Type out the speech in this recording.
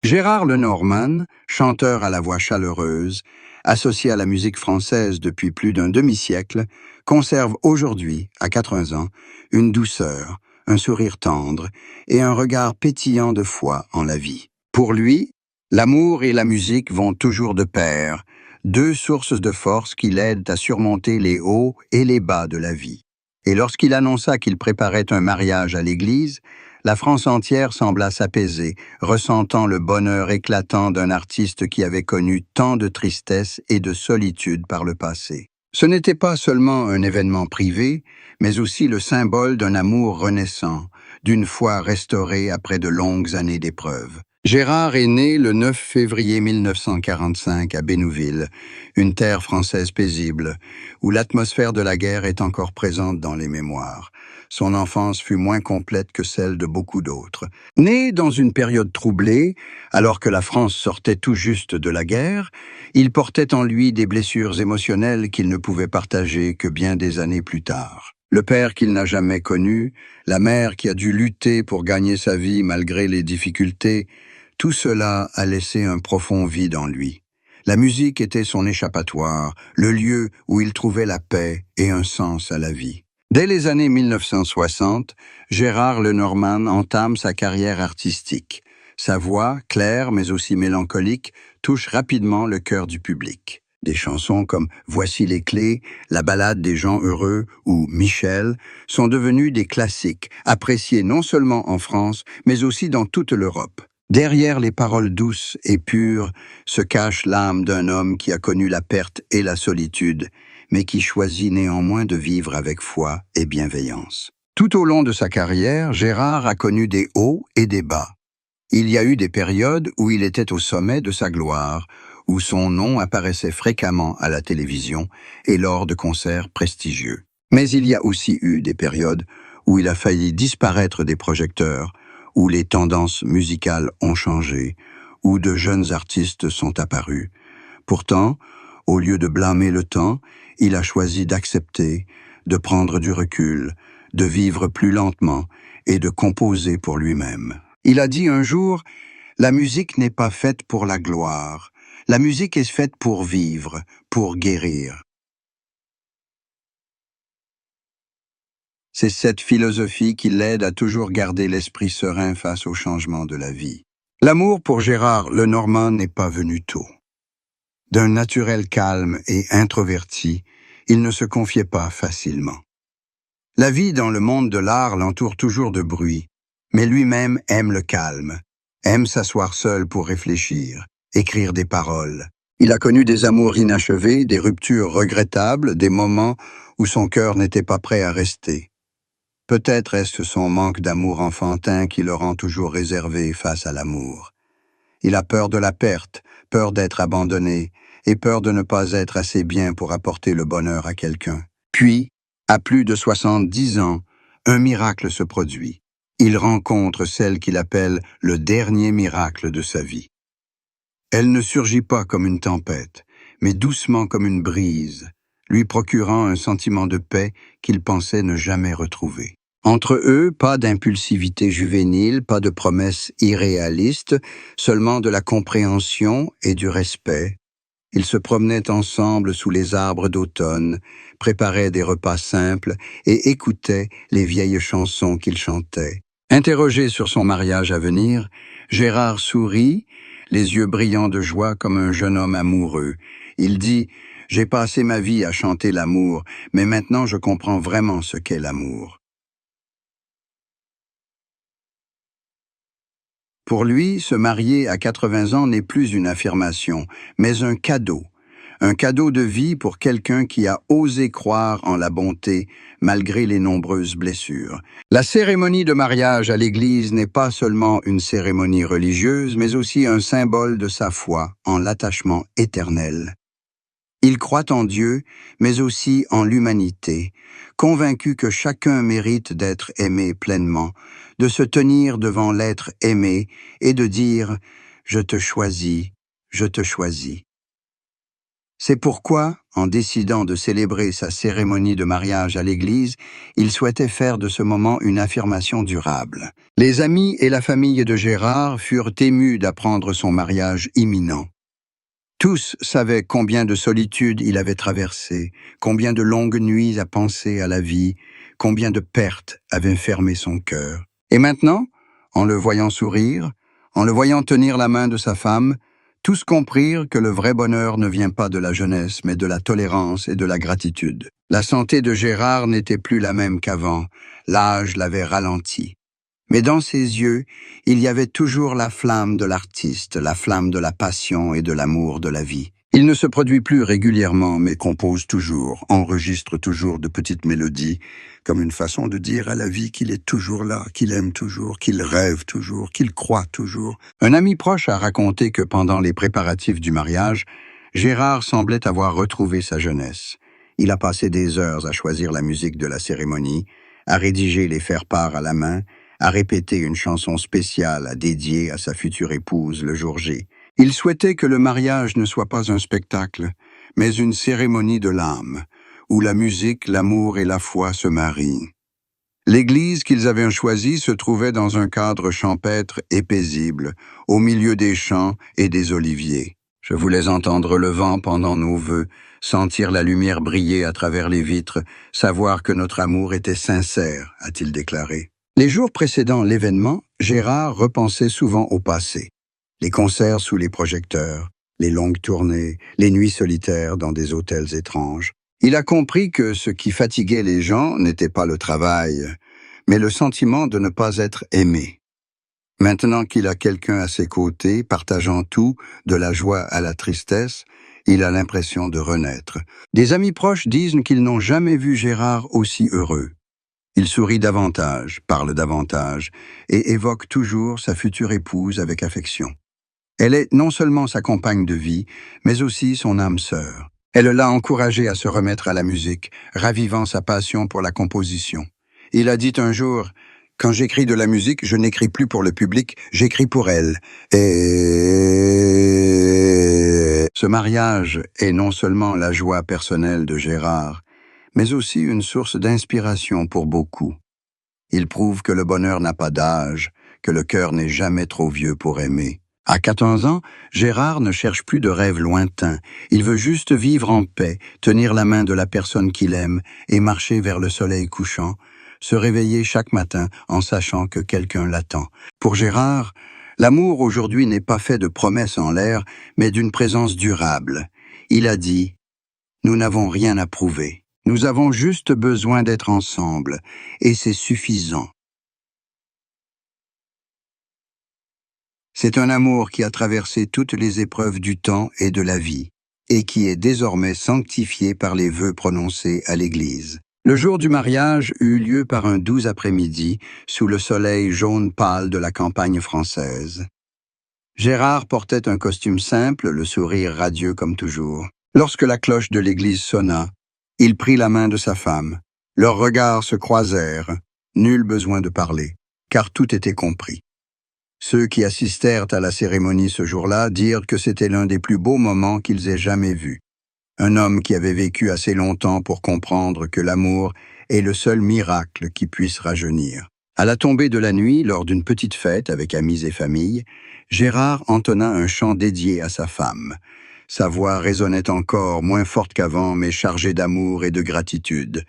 Gérard Lenormand, chanteur à la voix chaleureuse, associé à la musique française depuis plus d'un demi-siècle, conserve aujourd'hui, à 80 ans, une douceur, un sourire tendre et un regard pétillant de foi en la vie. Pour lui, l'amour et la musique vont toujours de pair, deux sources de force qui l'aident à surmonter les hauts et les bas de la vie. Et lorsqu'il annonça qu'il préparait un mariage à l'église, la France entière sembla s'apaiser, ressentant le bonheur éclatant d'un artiste qui avait connu tant de tristesse et de solitude par le passé. Ce n'était pas seulement un événement privé, mais aussi le symbole d'un amour renaissant, d'une foi restaurée après de longues années d'épreuves. Gérard est né le 9 février 1945 à Bénouville, une terre française paisible, où l'atmosphère de la guerre est encore présente dans les mémoires. Son enfance fut moins complète que celle de beaucoup d'autres. Né dans une période troublée, alors que la France sortait tout juste de la guerre, il portait en lui des blessures émotionnelles qu'il ne pouvait partager que bien des années plus tard. Le père qu'il n'a jamais connu, la mère qui a dû lutter pour gagner sa vie malgré les difficultés, tout cela a laissé un profond vide en lui. La musique était son échappatoire, le lieu où il trouvait la paix et un sens à la vie. Dès les années 1960, Gérard Lenormand entame sa carrière artistique. Sa voix, claire mais aussi mélancolique, touche rapidement le cœur du public. Des chansons comme « Voici les clés », La ballade des gens heureux ou « Michel » sont devenues des classiques, appréciés non seulement en France, mais aussi dans toute l'Europe. Derrière les paroles douces et pures se cache l'âme d'un homme qui a connu la perte et la solitude, mais qui choisit néanmoins de vivre avec foi et bienveillance. Tout au long de sa carrière, Gérard a connu des hauts et des bas. Il y a eu des périodes où il était au sommet de sa gloire, où son nom apparaissait fréquemment à la télévision et lors de concerts prestigieux. Mais il y a aussi eu des périodes où il a failli disparaître des projecteurs, où les tendances musicales ont changé, où de jeunes artistes sont apparus. Pourtant, au lieu de blâmer le temps, il a choisi d'accepter, de prendre du recul, de vivre plus lentement et de composer pour lui-même. Il a dit un jour « La musique n'est pas faite pour la gloire. La musique est faite pour vivre, pour guérir. » C'est cette philosophie qui l'aide à toujours garder l'esprit serein face aux changements de la vie. L'amour pour Gérard Lenormand n'est pas venu tôt. D'un naturel calme et introverti, il ne se confiait pas facilement. La vie dans le monde de l'art l'entoure toujours de bruit, mais lui-même aime le calme, aime s'asseoir seul pour réfléchir, écrire des paroles. Il a connu des amours inachevés, des ruptures regrettables, des moments où son cœur n'était pas prêt à rester. Peut-être est-ce son manque d'amour enfantin qui le rend toujours réservé face à l'amour. Il a peur de la perte, peur d'être abandonné et peur de ne pas être assez bien pour apporter le bonheur à quelqu'un. Puis, à plus de 70 ans, un miracle se produit. Il rencontre celle qu'il appelle le dernier miracle de sa vie. Elle ne surgit pas comme une tempête, mais doucement comme une brise, lui procurant un sentiment de paix qu'il pensait ne jamais retrouver. Entre eux, pas d'impulsivité juvénile, pas de promesses irréalistes, seulement de la compréhension et du respect. Ils se promenaient ensemble sous les arbres d'automne, préparaient des repas simples et écoutaient les vieilles chansons qu'ils chantaient. Interrogé sur son mariage à venir, Gérard sourit, les yeux brillants de joie comme un jeune homme amoureux. Il dit « J'ai passé ma vie à chanter l'amour, mais maintenant je comprends vraiment ce qu'est l'amour. » Pour lui, se marier à 80 ans n'est plus une affirmation, mais un cadeau de vie pour quelqu'un qui a osé croire en la bonté malgré les nombreuses blessures. La cérémonie de mariage à l'église n'est pas seulement une cérémonie religieuse, mais aussi un symbole de sa foi en l'attachement éternel. Il croit en Dieu, mais aussi en l'humanité, convaincu que chacun mérite d'être aimé pleinement, de se tenir devant l'être aimé et de dire « Je te choisis, je te choisis ». C'est pourquoi, en décidant de célébrer sa cérémonie de mariage à l'église, il souhaitait faire de ce moment une affirmation durable. Les amis et la famille de Gérard furent émus d'apprendre son mariage imminent. Tous savaient combien de solitude il avait traversé, combien de longues nuits à penser à la vie, combien de pertes avaient fermé son cœur. Et maintenant, en le voyant sourire, en le voyant tenir la main de sa femme, tous comprirent que le vrai bonheur ne vient pas de la jeunesse, mais de la tolérance et de la gratitude. La santé de Gérard n'était plus la même qu'avant, l'âge l'avait ralenti. Mais dans ses yeux, il y avait toujours la flamme de l'artiste, la flamme de la passion et de l'amour de la vie. Il ne se produit plus régulièrement, mais compose toujours, enregistre toujours de petites mélodies, comme une façon de dire à la vie qu'il est toujours là, qu'il aime toujours, qu'il rêve toujours, qu'il croit toujours. Un ami proche a raconté que pendant les préparatifs du mariage, Gérard semblait avoir retrouvé sa jeunesse. Il a passé des heures à choisir la musique de la cérémonie, à rédiger les faire-part à la main, à répéter une chanson spéciale à dédier à sa future épouse le jour J. Il souhaitait que le mariage ne soit pas un spectacle, mais une cérémonie de l'âme, où la musique, l'amour et la foi se marient. L'église qu'ils avaient choisie se trouvait dans un cadre champêtre et paisible, au milieu des champs et des oliviers. Je voulais entendre le vent pendant nos vœux, sentir la lumière briller à travers les vitres, savoir que notre amour était sincère, a-t-il déclaré. Les jours précédant l'événement, Gérard repensait souvent au passé. Les concerts sous les projecteurs, les longues tournées, les nuits solitaires dans des hôtels étranges. Il a compris que ce qui fatiguait les gens n'était pas le travail, mais le sentiment de ne pas être aimé. Maintenant qu'il a quelqu'un à ses côtés, partageant tout, de la joie à la tristesse, il a l'impression de renaître. Des amis proches disent qu'ils n'ont jamais vu Gérard aussi heureux. Il sourit davantage, parle davantage, et évoque toujours sa future épouse avec affection. Elle est non seulement sa compagne de vie, mais aussi son âme sœur. Elle l'a encouragé à se remettre à la musique, ravivant sa passion pour la composition. Il a dit un jour, « Quand j'écris de la musique, je n'écris plus pour le public, j'écris pour elle. » Et ce mariage est non seulement la joie personnelle de Gérard, mais aussi une source d'inspiration pour beaucoup. Il prouve que le bonheur n'a pas d'âge, que le cœur n'est jamais trop vieux pour aimer. À 14 ans, Gérard ne cherche plus de rêves lointains. Il veut juste vivre en paix, tenir la main de la personne qu'il aime et marcher vers le soleil couchant, se réveiller chaque matin en sachant que quelqu'un l'attend. Pour Gérard, l'amour aujourd'hui n'est pas fait de promesses en l'air, mais d'une présence durable. Il a dit « Nous n'avons rien à prouver. Nous avons juste besoin d'être ensemble, et c'est suffisant. » C'est un amour qui a traversé toutes les épreuves du temps et de la vie, et qui est désormais sanctifié par les vœux prononcés à l'église. Le jour du mariage eut lieu par un doux après-midi, sous le soleil jaune pâle de la campagne française. Gérard portait un costume simple, le sourire radieux comme toujours. Lorsque la cloche de l'église sonna, il prit la main de sa femme. Leurs regards se croisèrent. Nul besoin de parler, car tout était compris. Ceux qui assistèrent à la cérémonie ce jour-là dirent que c'était l'un des plus beaux moments qu'ils aient jamais vus. Un homme qui avait vécu assez longtemps pour comprendre que l'amour est le seul miracle qui puisse rajeunir. À la tombée de la nuit, lors d'une petite fête avec amis et famille, Gérard entonna un chant dédié à sa femme. Sa voix résonnait encore, moins forte qu'avant, mais chargée d'amour et de gratitude.